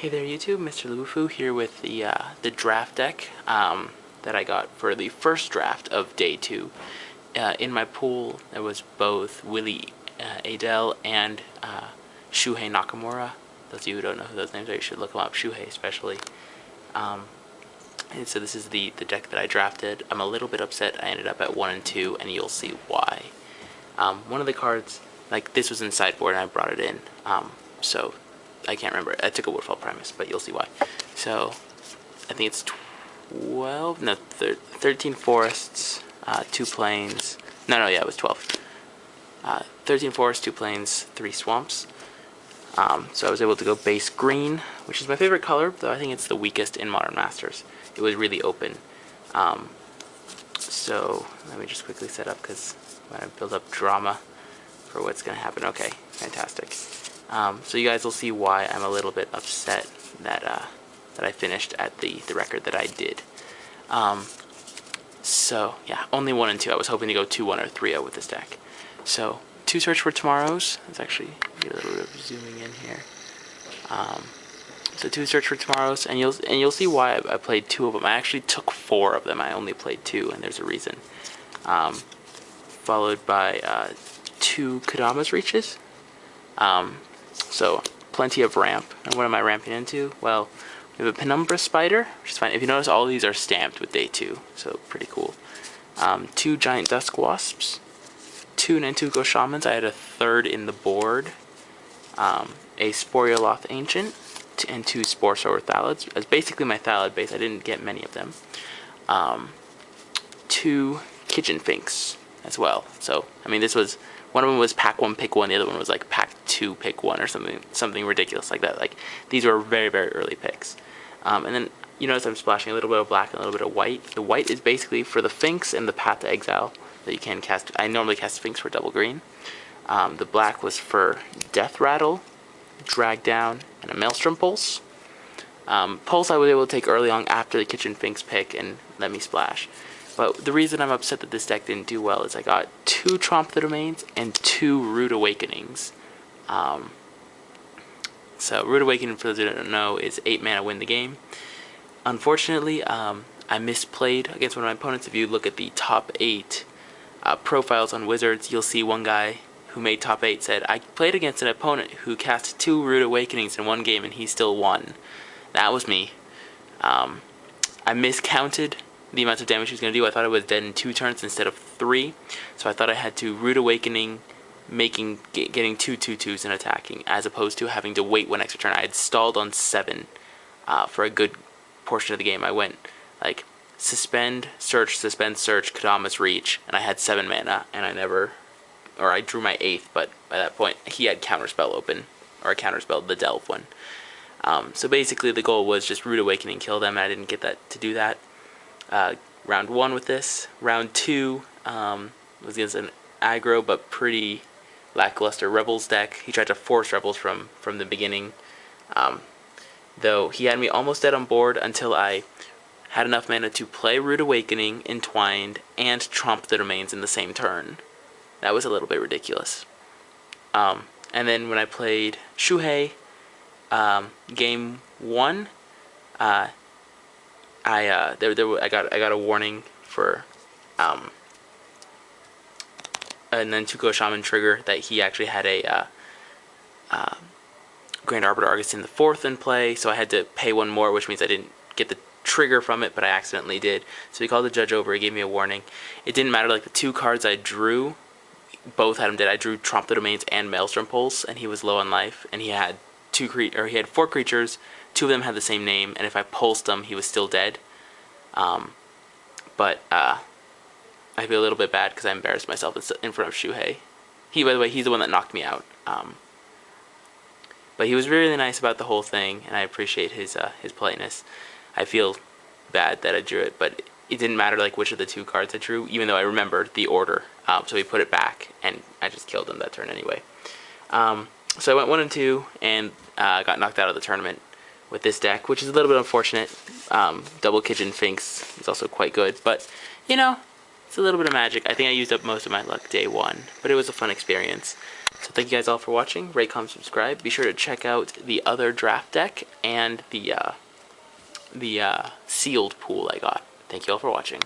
Hey there YouTube, Mrlubufu here with the draft deck that I got for the first draft of day 2. In my pool there was both Willie Adele and Shuhei Nakamura. Those of you who don't know who those names are, you should look them up, Shuhei especially. And so this is the deck that I drafted. I'm a little bit upset I ended up at 1 and 2, and you'll see why. One of the cards, like this was in sideboard and I brought it in, so I can't remember. I took a Woodfall Primus, but you'll see why. So, I think it's 13 forests, 2 plains. Yeah, it was 12. 13 forests, 2 plains, 3 swamps. So I was able to go base green, which is my favorite color, though I think it's the weakest in Modern Masters. It was really open. So, let me just quickly set up, because I'm going to build up drama for what's going to happen. Okay, fantastic. So you guys will see why I'm a little bit upset that that I finished at the record that I did. So yeah, only 1 and 2. I was hoping to go 2-1 or 3-0 with this deck. So 2 search for tomorrows. Let's actually get a little bit of zooming in here. So 2 search for tomorrows, and you'll see why I played 2 of them. I actually took 4 of them. I only played 2, and there's a reason. Followed by 2 Kadama's Reaches. So, plenty of ramp. And what am I ramping into? Well, we have a Penumbra Spider, which is fine. If you notice, all of these are stamped with day 2, so pretty cool. 2 Giant Dusk Wasps, 2 Nantuko Shamans. I had a 3rd in the board. A Sporioloth Ancient, and 2 Spore Sower Thalids. That's basically my Thalid base. I didn't get many of them. 2 Kitchen Finks as well. So, I mean, this was... One of them was pack 1, pick 1. The other one was like pack 2, pick 1 or something ridiculous like that. Like, these were very, very early picks. And then you notice I'm splashing a little bit of black and a little bit of white. The white is basically for the Finks and the Path to Exile that you can cast. I normally cast Finks for double green. The black was for Death Rattle, Drag Down, and a Maelstrom Pulse. Pulse I was able to take early on after the Kitchen Finks pick and let me splash. But the reason I'm upset that this deck didn't do well is I got 2 Tromp the Domains and 2 Rude Awakenings. So Rude Awakening, for those who don't know, is 8 mana, win the game. Unfortunately, I misplayed against one of my opponents. If you look at the top 8 profiles on Wizards, you'll see one guy who made top 8 said, I played against an opponent who cast 2 Rude Awakenings in one game and he still won. That was me. I miscounted the amount of damage he was going to do. I thought it was dead in 2 turns instead of 3, so I thought I had to Rude Awakening, getting 2 2/2s and attacking, as opposed to having to wait 1 extra turn. I had stalled on 7 for a good portion of the game. I went like suspend, search, Kadama's Reach, and I had 7 mana, and I drew my 8th, but by that point he had Counterspell open, or Counterspell, the Delve one. So basically the goal was just Rude Awakening, kill them, and I didn't get to do that. Round 1 with this. Round 2 was against an aggro but pretty lackluster Rebels deck. He tried to force Rebels from the beginning. Though he had me almost dead on board until I had enough mana to play Rude Awakening, Entwined, and Tromp the Domains in the same turn. That was a little bit ridiculous. And then when I played Shuhei, game 1, I got a warning for and then Nantuko Shaman trigger that he actually had a Grand Arbiter Argus in the 4th in play, so I had to pay 1 more, which means I didn't get the trigger from it, but I accidentally did. So he called the judge over, he gave me a warning. It didn't matter, like the 2 cards I drew, both had him dead. I drew Tromp the Domains and Maelstrom Pulse, and he was low on life, and he had 4 creatures, 2 of them had the same name, and if I pulsed them, he was still dead. But I feel a little bit bad because I embarrassed myself in front of Shuhei. By the way, he's the one that knocked me out. But he was really nice about the whole thing, and I appreciate his politeness. I feel bad that I drew it, but it didn't matter like which of the 2 cards I drew, even though I remembered the order. So he put it back, and I just killed him that turn anyway. So I went 1 and 2, and got knocked out of the tournament with this deck, which is a little bit unfortunate. Double Kitchen Finks is also quite good, but you know, it's a little bit of magic. I think I used up most of my luck day 1, but it was a fun experience. So thank you guys all for watching. Rate, comment, subscribe. Be sure to check out the other draft deck and the sealed pool I got. Thank you all for watching.